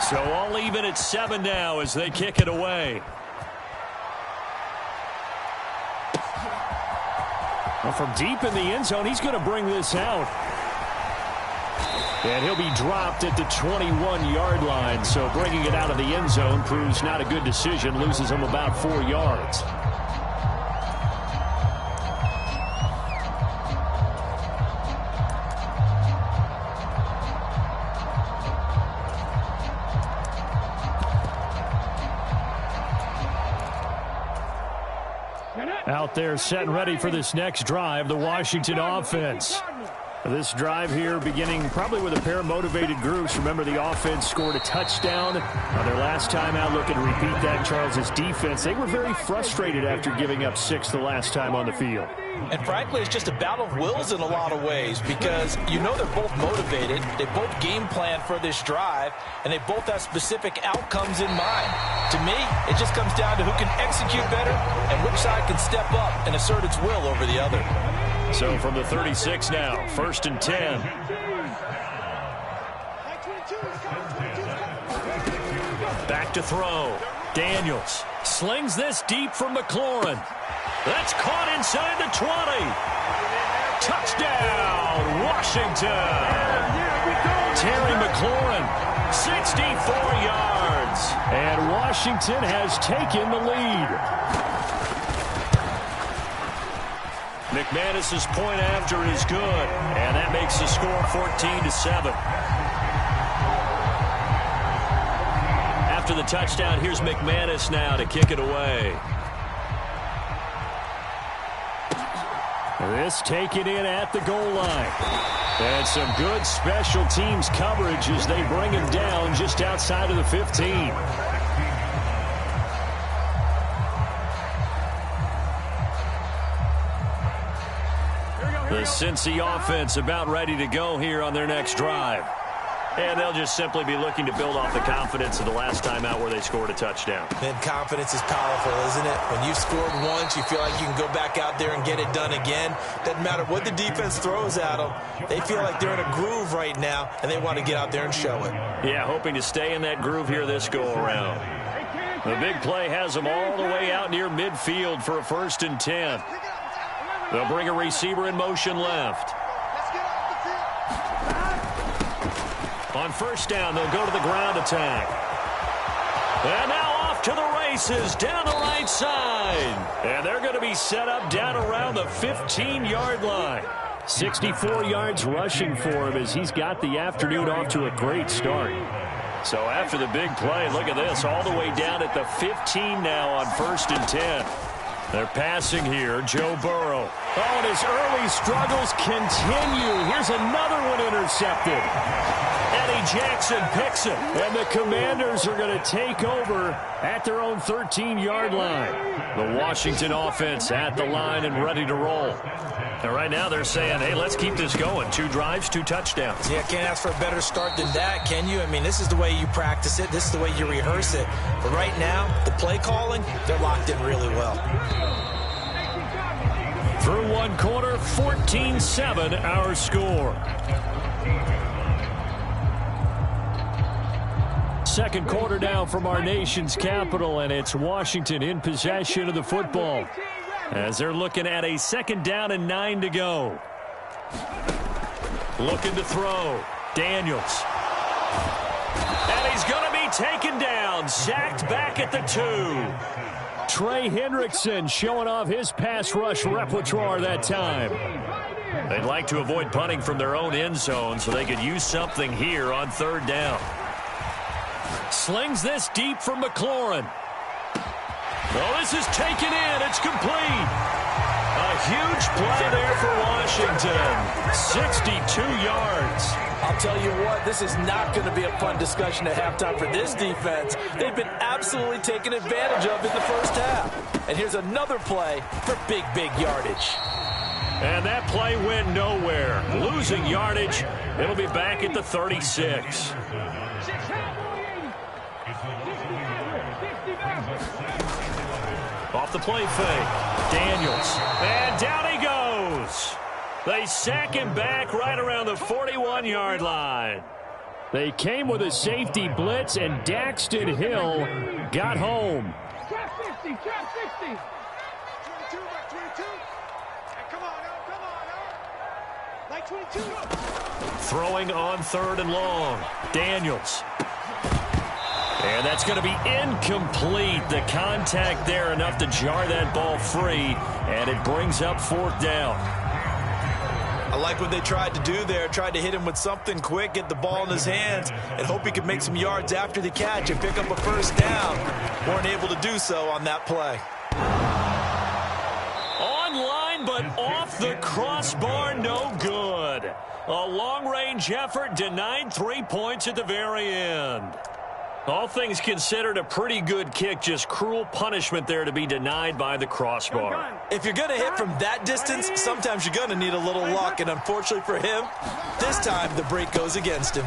So all even at 7 now as they kick it away. Well, from deep in the end zone, he's going to bring this out. And he'll be dropped at the 21-yard line. So bringing it out of the end zone proves not a good decision. Loses him about 4 yards. Out there set and ready for this next drive, the Washington offense. This drive here beginning probably with a pair of motivated groups. Remember, the offense scored a touchdown on their last time out. Looking to repeat that. Charles's defense, they were very frustrated after giving up 6 the last time on the field. And frankly, it's just a battle of wills in a lot of ways because you know they're both motivated. They both game plan for this drive, and they both have specific outcomes in mind. To me, it just comes down to who can execute better and which side can step up and assert its will over the other. So from the 36 now, 1st and 10. Back to throw. Daniels slings this deep from McLaurin. That's caught inside the 20. Touchdown, Washington. Terry McLaurin, 64 yards. And Washington has taken the lead. McManus's point after is good, and that makes the score 14-7. After the touchdown, here's McManus now to kick it away. This taken in at the goal line. And some good special teams coverage as they bring him down just outside of the 15. The Cincy offense about ready to go here on their next drive. And they'll just simply be looking to build off the confidence of the last time out where they scored a touchdown. And confidence is powerful, isn't it? When you've scored once, you feel like you can go back out there and get it done again. Doesn't matter what the defense throws at them. They feel like they're in a groove right now, and they want to get out there and show it. Yeah, hoping to stay in that groove here this go-around. The big play has them all the way out near midfield for a 1st and 10. They'll bring a receiver in motion left. On 1st down, they'll go to the ground attack. And now off to the races down the right side. And they're going to be set up down around the 15-yard line. 64 yards rushing for him as he's got the afternoon off to a great start. So after the big play, look at this, all the way down at the 15 now on 1st and 10. They're passing here, Joe Burrow. Oh, and his early struggles continue. Here's another one intercepted. Eddie Jackson picks it, and the Commanders are going to take over at their own 13-yard line. The Washington offense at the line and ready to roll. And right now they're saying, hey, let's keep this going. 2 drives, 2 touchdowns. Yeah, can't ask for a better start than that, can you? I mean, this is the way you practice it. This is the way you rehearse it. But right now, the play calling, they're locked in really well. Through 1 quarter, 14-7 our score. Second quarter now from our nation's capital, and it's Washington in possession of the football as they're looking at a 2nd down and 9 to go. Looking to throw. Daniels. And he's going to be taken down. Sacked back at the 2. Trey Hendrickson showing off his pass rush repertoire that time. They'd like to avoid punting from their own end zone so they could use something here on 3rd down. Slings this deep from McLaurin. Oh, this is taken in. It's complete. A huge play there for Washington. 62 yards. I'll tell you what, this is not going to be a fun discussion at halftime for this defense. They've been absolutely taken advantage of in the first half. And here's another play for big yardage. And that play went nowhere. Losing yardage. It'll be back at the 36. Off the play fake. Daniels. And down he goes. They sack him back right around the 41-yard line. They came with a safety blitz, and Daxton Hill got home. Trap 60, trap 60. 22 by 22. Hey, come on, like 22. Throwing on 3rd and long. Daniels. And that's going to be incomplete. The contact there enough to jar that ball free, and it brings up 4th down. I like what they tried to do there. Tried to hit him with something quick, get the ball in his hands, and hope he could make some yards after the catch and pick up a 1st down. Weren't able to do so on that play. Online, but off the crossbar, no good. A long-range effort denied 3 points at the very end. All things considered, a pretty good kick, just cruel punishment there to be denied by the crossbar. If you're going to hit from that distance, sometimes you're going to need a little luck, and unfortunately for him, this time the break goes against him.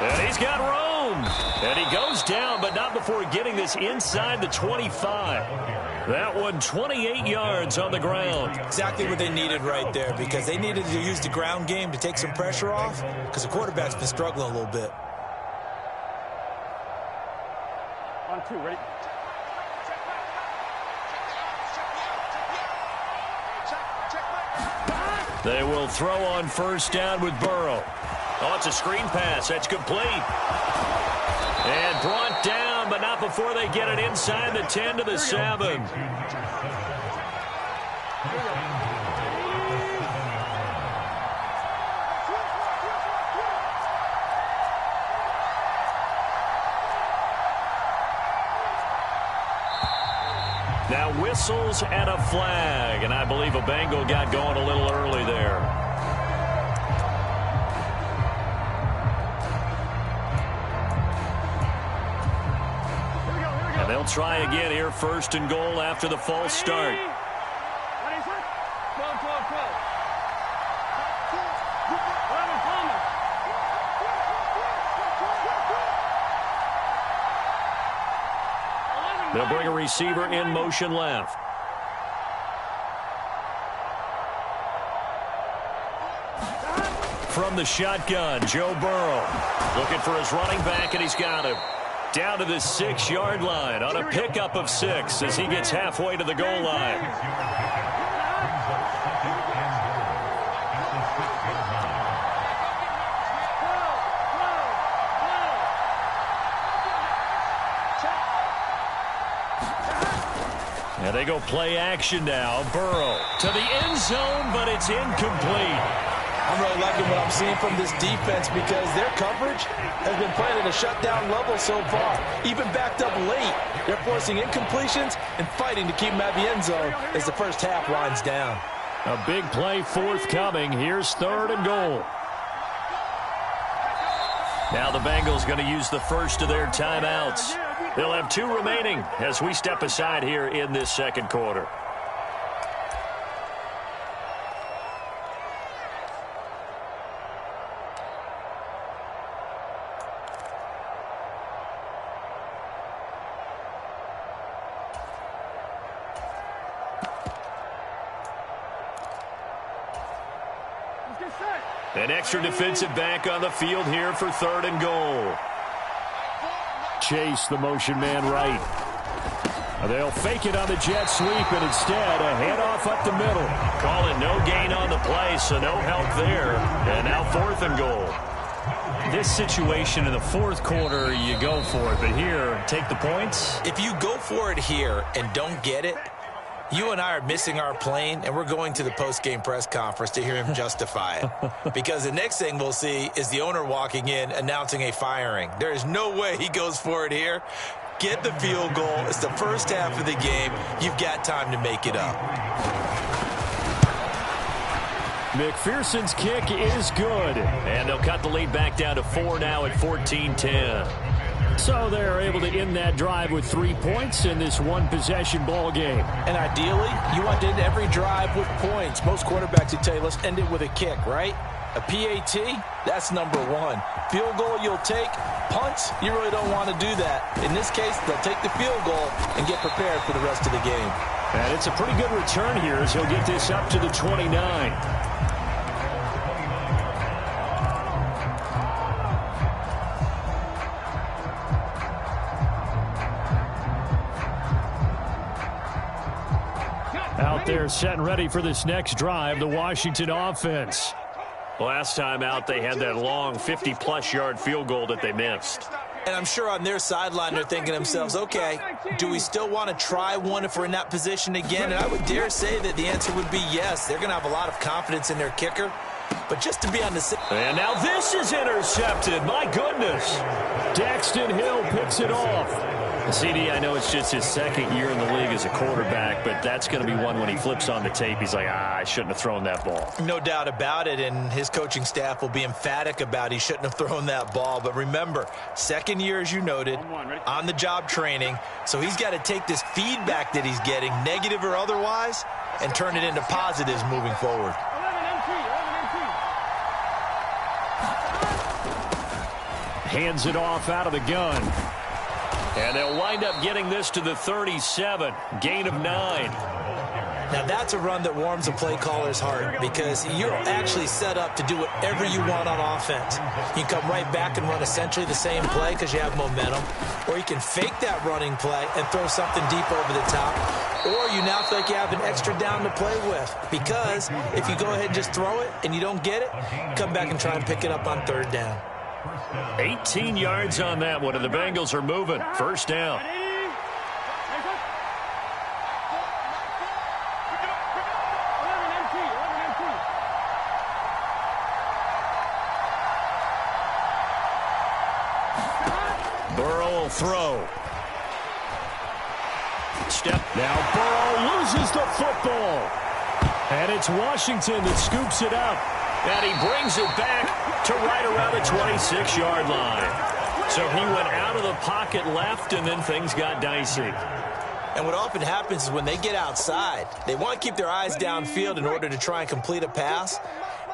And he's got room. And he goes down, but not before getting this inside the 25. That one 28 yards on the ground. Exactly what they needed right there, because they needed to use the ground game to take some pressure off, because the quarterback's been struggling a little bit. On 2, ready? They will throw on 1st down with Burrow. Oh, it's a screen pass. That's complete. And brought down, but not before they get it inside the 10 to the 7. Now whistles and a flag, and I believe a Bengal got going a little early there. And they'll try again here, 1st and goal after the false start. They'll bring a receiver in motion left. From the shotgun, Joe Burrow looking for his running back, and he's got him. Down to the 6-yard line on a pickup of 6 as he gets halfway to the goal line. And they go play action now. Burrow to the end zone, but it's incomplete. I'm really liking what I'm seeing from this defense, because their coverage has been playing at a shutdown level so far. Even backed up late, they're forcing incompletions and fighting to keep them at the end zone as the first half winds down. A big play forthcoming. Here's 3rd and goal. Now the Bengals going to use the first of their timeouts. They'll have 2 remaining as we step aside here in this 2nd quarter. An extra defensive back on the field here for 3rd and goal. Chase, the motion man right. They'll fake it on the jet sweep, and instead a handoff up the middle. Calling no gain on the play, so no help there. And now 4th and goal. This situation in the 4th quarter, you go for it. But here, take the points. If you go for it here and don't get it, you and I are missing our plane, and we're going to the post-game press conference to hear him justify it. Because the next thing we'll see is the owner walking in announcing a firing. There is no way he goes for it here. Get the field goal. It's the first half of the game. You've got time to make it up. McPherson's kick is good. And they'll cut the lead back down to 4 now at 14-10. So they're able to end that drive with 3 points in this one-possession ball game. And ideally, you want to end every drive with points. Most quarterbacks would tell you, let's end it with a kick, right? A PAT, that's number 1. Field goal you'll take. Punts, you really don't want to do that. In this case, they'll take the field goal and get prepared for the rest of the game. And it's a pretty good return here as he'll get this up to the 29. out there set and ready for this next drive, the Washington offense. Last time out, they had that long 50-plus yard field goal that they missed. And I'm sure on their sideline they're thinking to themselves, okay, do we still want to try one if we're in that position again? And I would dare say that the answer would be yes. They're going to have a lot of confidence in their kicker. But just to be on the... And now this is intercepted. My goodness. Daxton Hill picks it off. CD, I know it's just his second year in the league as a quarterback, but that's going to be one when he flips on the tape. He's like, I shouldn't have thrown that ball. No doubt about it, and his coaching staff will be emphatic about he shouldn't have thrown that ball. But remember, second year, as you noted, on-the-job training, so he's got to take this feedback that he's getting, negative or otherwise, and turn it into positives moving forward. Hands it off out of the gun. And they'll wind up getting this to the 37. Gain of 9. Now, that's a run that warms a play caller's heart because you're actually set up to do whatever you want on offense. You can come right back and run essentially the same play because you have momentum, or you can fake that running play and throw something deep over the top, or you now feel like you have an extra down to play with because if you go ahead and just throw it and you don't get it, come back and try and pick it up on third down. 18 yards on that one, and the Bengals are moving. First down. Burrow will throw. Step. Now Burrow loses the football. And it's Washington that scoops it up. And he brings it back to right around the 26-yard line. So he went out of the pocket left, and then things got dicey. And what often happens is when they get outside, they want to keep their eyes downfield in order to try and complete a pass.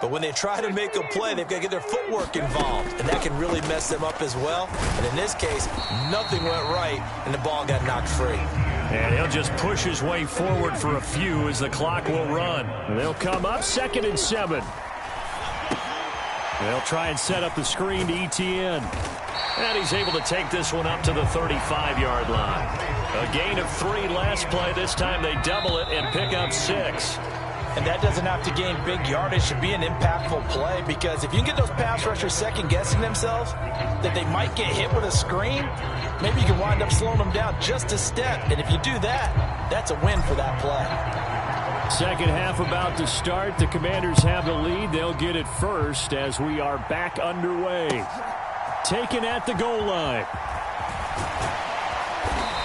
But when they try to make a play, they've got to get their footwork involved, and that can really mess them up as well. And in this case, nothing went right, and the ball got knocked free. And he'll just push his way forward for a few as the clock will run. They'll come up 2nd and 7. They'll try and set up the screen to Etienne. And he's able to take this one up to the 35-yard line. A gain of 3 last play. This time they double it and pick up 6. And that doesn't have to gain big yardage to be an impactful play, because if you can get those pass rushers second-guessing themselves that they might get hit with a screen, maybe you can wind up slowing them down just a step. And if you do that, that's a win for that play. Second half about to start. The Commanders have the lead. They'll get it first as we are back underway. Taken at the goal line.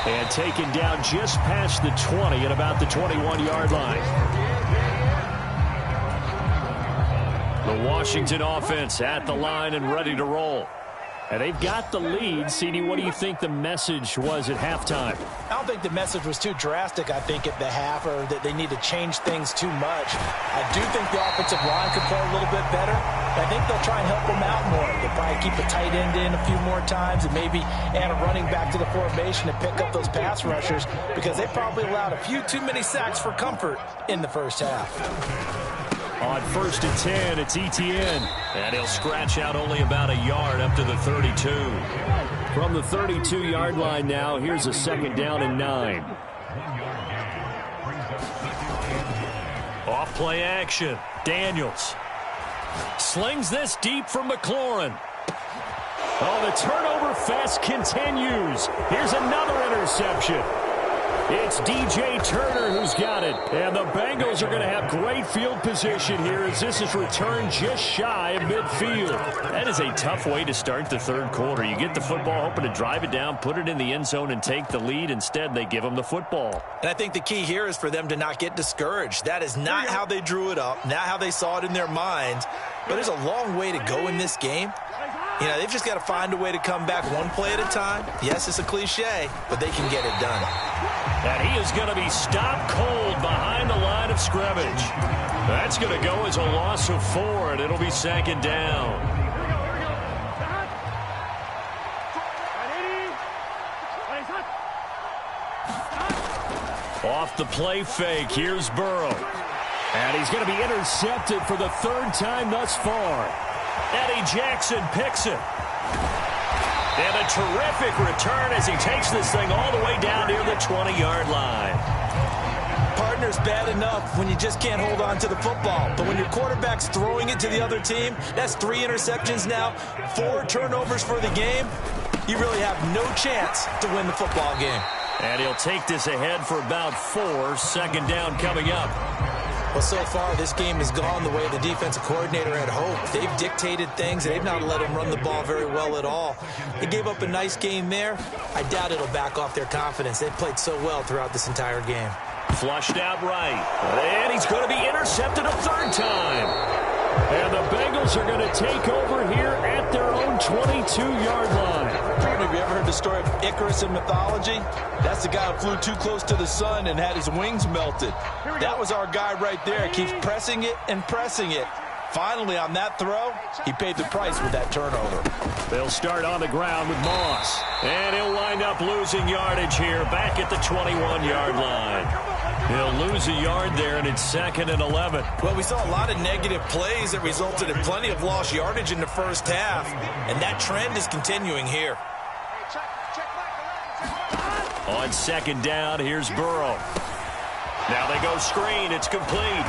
And taken down just past the 20 at about the 21-yard line. The Washington offense at the line and ready to roll. And they've got the lead. CD, what do you think the message was at halftime? I don't think the message was too drastic, I think, at the half, or that they need to change things too much. I do think the offensive line could play a little bit better. I think they'll try and help them out more. They'll probably keep a tight end in a few more times and maybe add a running back to the formation and pick up those pass rushers, because they probably allowed a few too many sacks for comfort in the first half. On 1st and 10, it's Etienne. And he'll scratch out only about a yard up to the 32. From the 32-yard line now, here's a 2nd down and 9. Off play action. Daniels slings this deep from McLaurin. Oh, the turnover fest continues. Here's another interception. It's DJ Turner who's got it. And the Bengals are going to have great field position here as this is returned just shy of midfield. That is a tough way to start the third quarter. You get the football, hoping to drive it down, put it in the end zone, and take the lead. Instead, they give them the football. And I think the key here is for them to not get discouraged. That is not how they drew it up, not how they saw it in their minds. But there's a long way to go in this game. You know, they've just got to find a way to come back one play at a time. Yes, it's a cliche, but they can get it done. And he is going to be stopped cold behind the line of scrimmage. That's going to go as a loss of 4, and it'll be 2nd down. Off the play fake, here's Burrow. And he's going to be intercepted for the 3rd time thus far. Eddie Jackson picks it. And a terrific return as he takes this thing all the way down near the 20-yard line. Partner's bad enough when you just can't hold on to the football. But when your quarterback's throwing it to the other team, that's 3 interceptions now, 4 turnovers for the game. You really have no chance to win the football game. And he'll take this ahead for about 4. Second down coming up. Well, so far, this game has gone the way the defensive coordinator had hoped. They've dictated things, and they've not let him run the ball very well at all. They gave up a nice game there. I doubt it'll back off their confidence. They've played so well throughout this entire game. Flushed out right. And he's going to be intercepted a 3rd time. And the Bengals are going to take over here at their own 22-yard line. Have you ever heard the story of Icarus in mythology? That's the guy who flew too close to the sun and had his wings melted. That was our guy right there. Keeps pressing it and pressing it. Finally, on that throw, he paid the price with that turnover. They'll start on the ground with Moss. And he'll wind up losing yardage here back at the 21-yard line. He'll lose a yard there, and it's 2nd and 11. Well, we saw a lot of negative plays that resulted in plenty of lost yardage in the first half, and that trend is continuing here. On 2nd down, here's Burrow. Now they go screen. It's complete.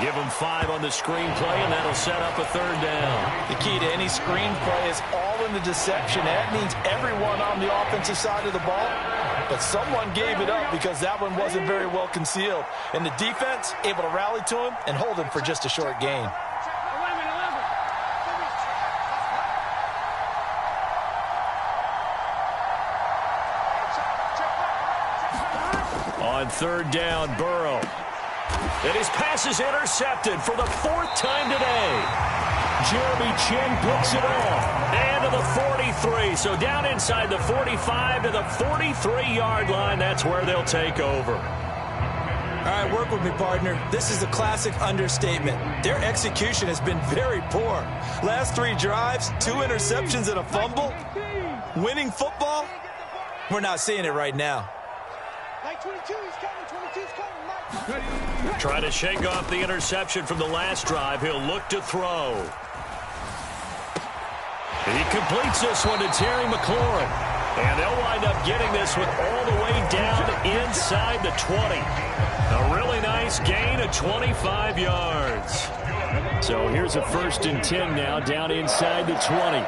Give him 5 on the screenplay, and that'll set up a 3rd down. The key to any screenplay is all in the deception. That means everyone on the offensive side of the ball, but someone gave it up because that one wasn't very well concealed. And the defense able to rally to him and hold him for just a short gain. On 3rd down, Burrow. And his pass is intercepted for the 4th time today. Jeremy Chin picks it off. And to the 43. So down inside the 45 to the 43-yard line. That's where they'll take over. All right, work with me, partner. This is a classic understatement. Their execution has been very poor. Last 3 drives, 2 interceptions and a fumble. Winning football? We're not seeing it right now. Trying to shake off the interception from the last drive. He'll look to throw. He completes this one to Terry McLaurin. And they'll wind up getting this one all the way down inside the 20. A really nice gain of 25 yards. So here's a 1st and 10 now down inside the 20.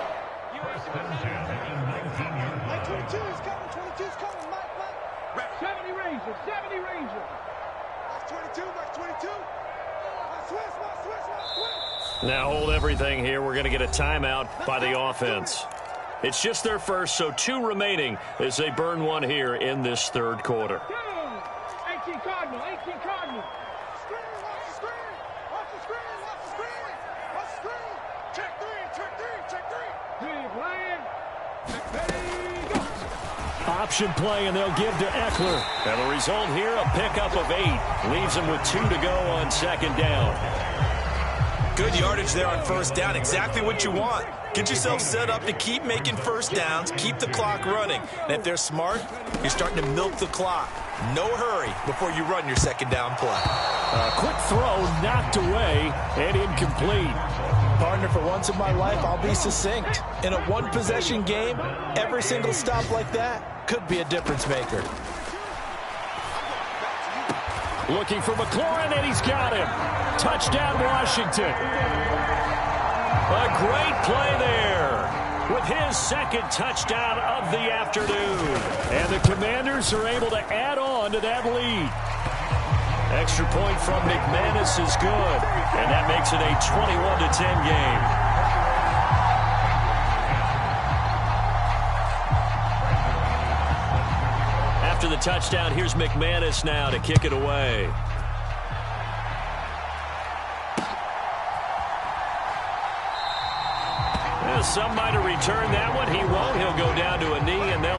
Now hold everything here. We're going to get a timeout by the offense. It's just their first, so 2 remaining as they burn one here in this 3rd quarter. 18 Cardinal, 18 Cardinal. Screen, watch the screen. Watch the screen, watch the screen. Watch the screen. Check 3, check 3, check 3. 3 playing. Ready, go. Option play, and they'll give to Eckler. And the result here, a pickup of 8. Leaves them with 2 to go on 2nd down. Good yardage there on 1st down. Exactly what you want. Get yourself set up to keep making 1st downs, keep the clock running. And if they're smart, you're starting to milk the clock. No hurry before you run your 2nd down play. A quick throw knocked away and incomplete. Partner, for once in my life, I'll be succinct. In a 1-possession game, every single stop like that could be a difference maker. Looking for McLaurin, and he's got him. Touchdown, Washington. A great play there with his 2nd touchdown of the afternoon. And the Commanders are able to add on to that lead. Extra point from McManus is good, and that makes it a 21-10 game. After the touchdown, here's McManus now to kick it away. Some might have returned that one. He won't. He'll go down to a knee, and they'll